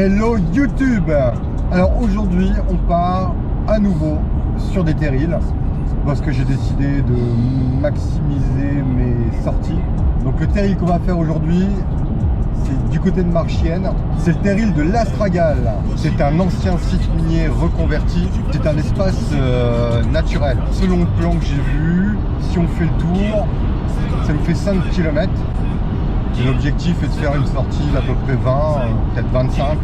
Hello YouTube. Alors aujourd'hui on part à nouveau sur des terrils parce que j'ai décidé de maximiser mes sorties. Donc le terril qu'on va faire aujourd'hui, c'est du côté de Marchiennes, c'est le terril de l'Astragal. C'est un ancien site minier reconverti, c'est un espace naturel. Selon le plan que j'ai vu, si on fait le tour, ça nous fait 5 km. L'objectif est de faire une sortie d'à peu près 20, peut-être 25.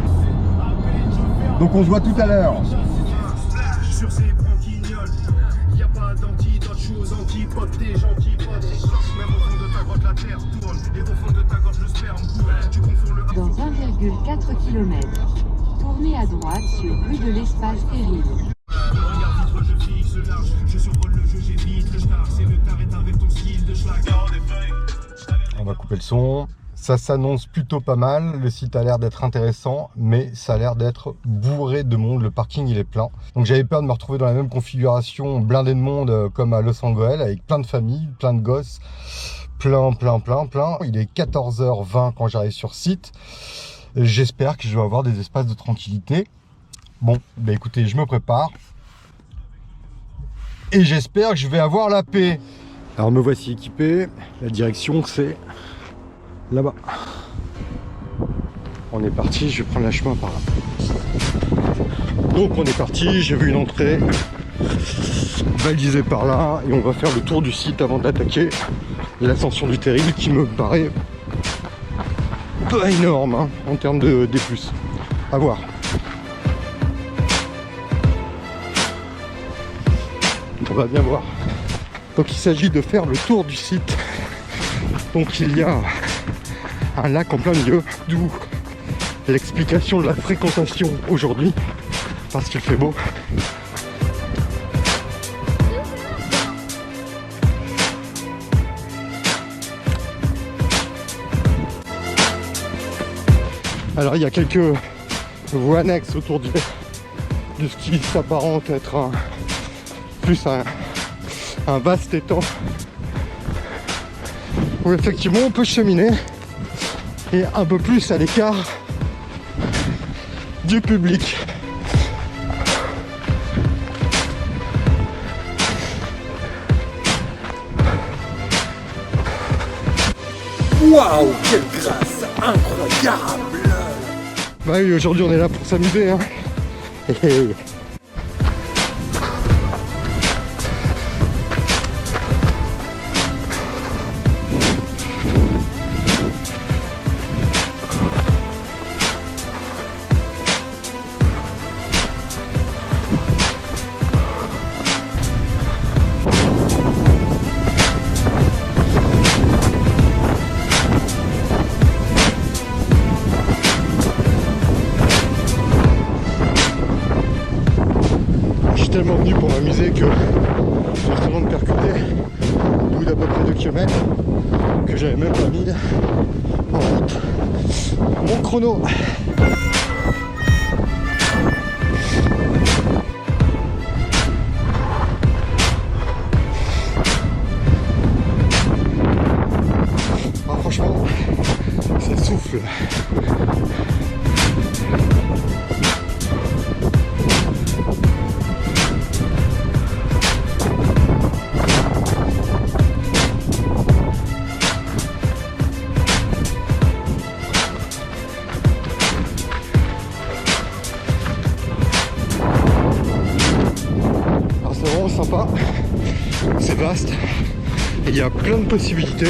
Donc on se voit tout à l'heure. Sur ces branquignoles, y a pas d'antidote, chose antipote, des gentils potes. Même au fond de ta grotte, la terre tourne, et au fond de ta gorge, le sperme coule. Tu confonds le... Dans 1,4 km, tournez à droite sur rue de l'Espace Terril. Regarde vitre, je fixe large, je survole le jeu, j'évite le star. C'est le taré avec ton style de schlag. On va couper le son. Ça s'annonce plutôt pas mal. Le site a l'air d'être intéressant, mais ça a l'air d'être bourré de monde. Le parking, il est plein. Donc j'avais peur de me retrouver dans la même configuration, blindé de monde comme à Los Angeles, avec plein de familles, plein de gosses, plein. Il est 14h20 quand j'arrive sur site. J'espère que je vais avoir des espaces de tranquillité. Bon, bah écoutez, je me prépare. Et j'espère que je vais avoir la paix. Alors me voici équipé. La direction, c'est là-bas. On est parti, je vais prendre la chemin par là. Donc on est parti, j'ai vu une entrée balisée par là et on va faire le tour du site avant d'attaquer l'ascension du terril qui me paraît pas énorme hein, en termes de D+. À voir. On va bien voir. Donc il s'agit de faire le tour du site. Donc il y a un lac en plein milieu, d'où l'explication de la fréquentation aujourd'hui, parce qu'il fait beau. Alors il y a quelques voies annexes autour de ce qui s'apparente à être un vaste étang où effectivement on peut cheminer et un peu plus à l'écart du public. Waouh, quelle grâce incroyable! Bah oui, aujourd'hui on est là pour s'amuser hein. Tellement venu pour m'amuser que j'ai tellement de percuter au bout d'à peu près 2 km que j'avais même pas mis en route mon chrono. Ah, franchement, ça souffle. Sympa, c'est vaste et il y a plein de possibilités.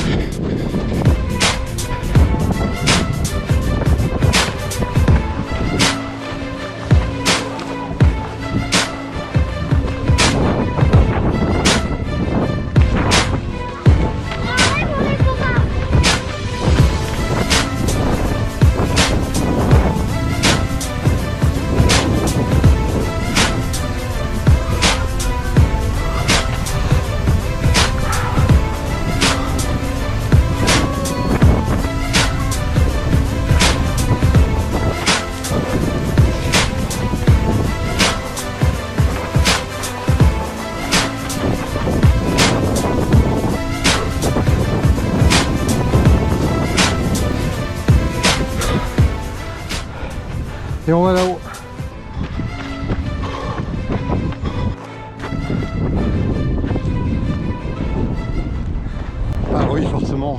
Et on va là-haut. Ah oui, forcément,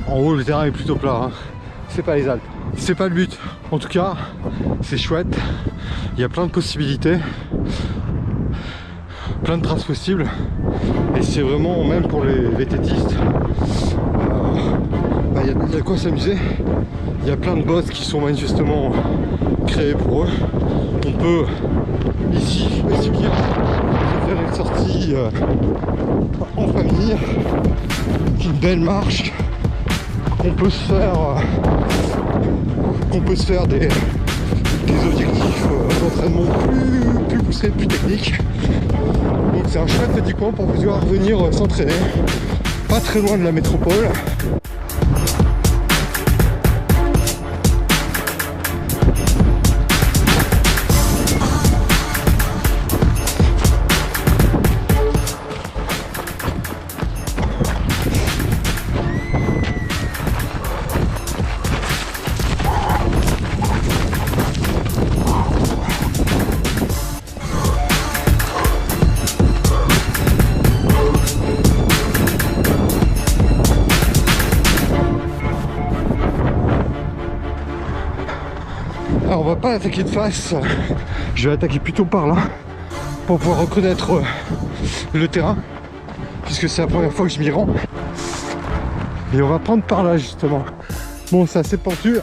en haut le terrain est plutôt plat, hein. C'est pas les Alpes. C'est pas le but. En tout cas, c'est chouette. Il y a plein de possibilités, plein de traces possibles. Et c'est vraiment, même pour les VTTistes, il y a de quoi s'amuser. Il y a plein de boss qui sont manifestement créés pour eux. On peut ici aussi bien faire une sortie en famille, une belle marche, qu'on peut se faire des objectifs d'entraînement plus poussés, plus techniques. Donc c'est un chouette petit coin pour pouvoir venir s'entraîner, pas très loin de la métropole. Alors on va pas attaquer de face, je vais attaquer plutôt par là pour pouvoir reconnaître le terrain, puisque c'est la première fois que je m'y rends. Et on va prendre par là justement. Bon, c'est assez pentu.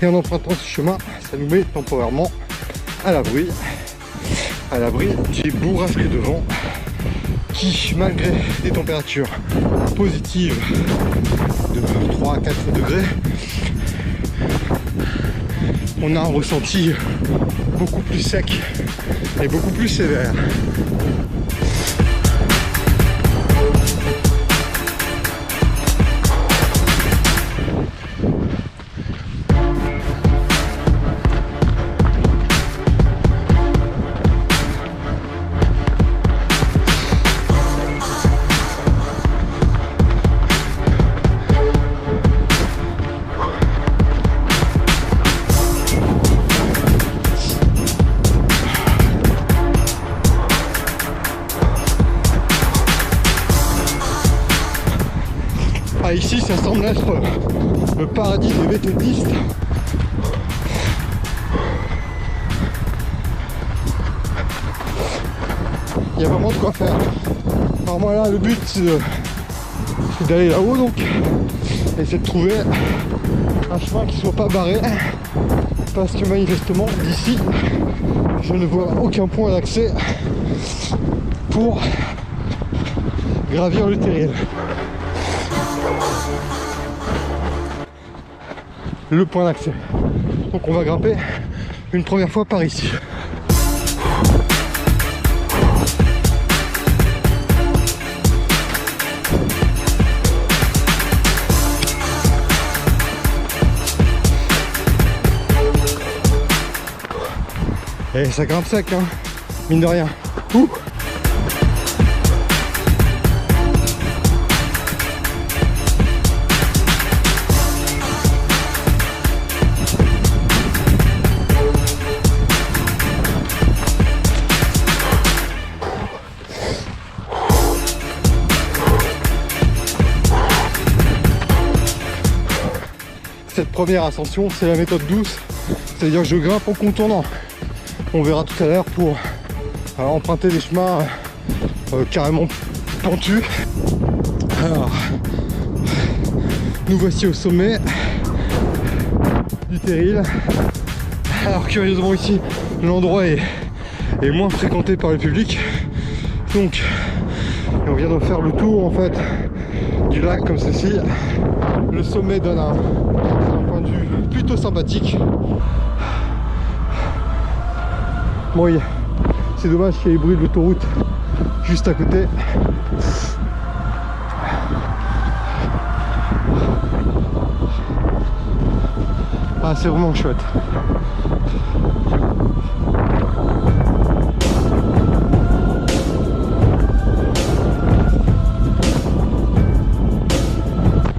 Et en empruntant ce chemin, ça nous met temporairement à l'abri des bourrasques de vent qui, malgré des températures positives de 3 à 4 degrés, on a un ressenti beaucoup plus sec et beaucoup plus sévère. Ah, ici ça semble être le paradis des VTTistes. Il y a vraiment de quoi faire. Alors moi là le but c'est d'aller là-haut, donc essayer de trouver un chemin qui soit pas barré, parce que manifestement d'ici je ne vois aucun point d'accès pour gravir le terril. Le point d'accès. Donc on va grimper une première fois par ici. Et ça grimpe sec, hein, mine de rien. Ouh. Cette première ascension, c'est la méthode douce, c'est-à-dire que je grimpe en contournant. On verra tout à l'heure pour emprunter des chemins carrément pentus. Alors, nous voici au sommet du terril. Alors curieusement ici, l'endroit est moins fréquenté par le public. Donc, on vient de faire le tour en fait du lac comme ceci. Le sommet donne un point de vue plutôt sympathique. Bon, oui, c'est dommage qu'il y ait les bruits de l'autoroute juste à côté. Ah, c'est vraiment chouette.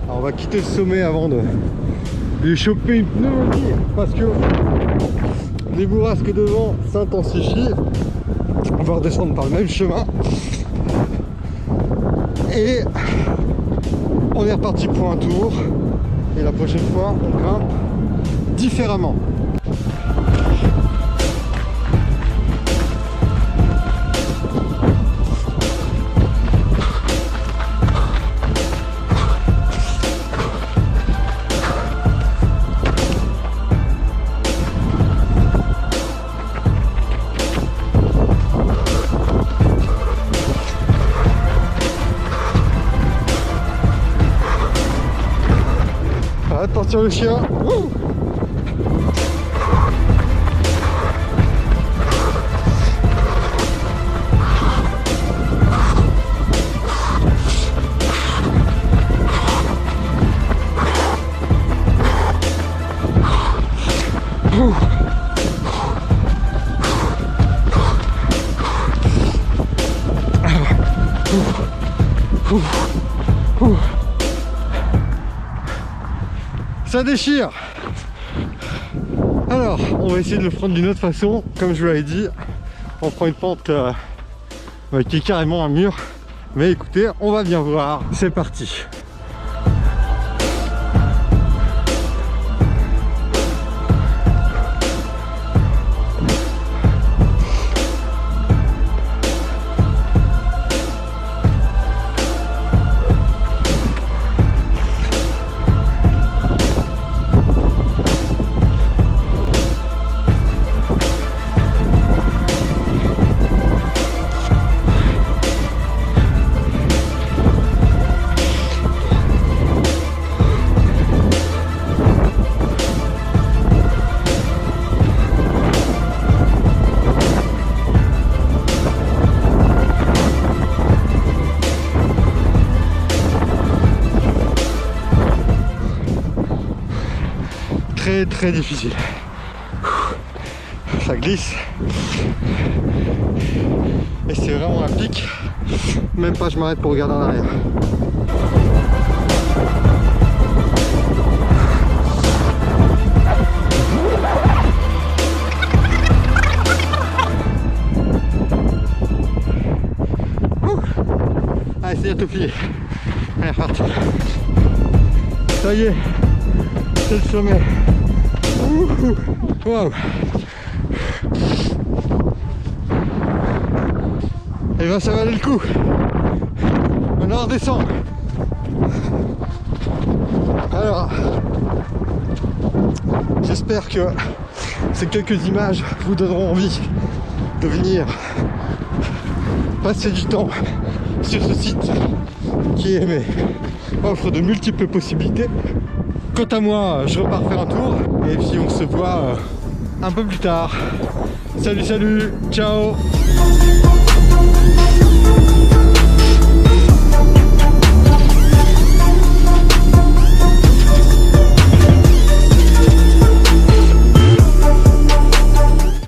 Alors, on va quitter le sommet avant et choper une pneumonie parce que les bourrasques de vent s'intensifient. On va redescendre par le même chemin et on est reparti pour un tour, et la prochaine fois on grimpe différemment. Attention le chien. Ouh. Ça déchire. Alors on va essayer de le prendre d'une autre façon. Comme je vous l'avais dit, on prend une pente qui est carrément un mur, mais écoutez, on va bien voir. C'est parti. Très difficile. Ça glisse et c'est vraiment un pic. Même pas je m'arrête pour regarder en arrière. Allez, c'est bientôt plié. Allez, reparti. Ça y est, c'est le sommet. Waouh. Et ben ça valait le coup. On va redescendre. Alors, j'espère que ces quelques images vous donneront envie de venir passer du temps sur ce site qui offre de multiples possibilités. Quant à moi, je repars faire un tour et puis on se voit un peu plus tard. Salut, ciao!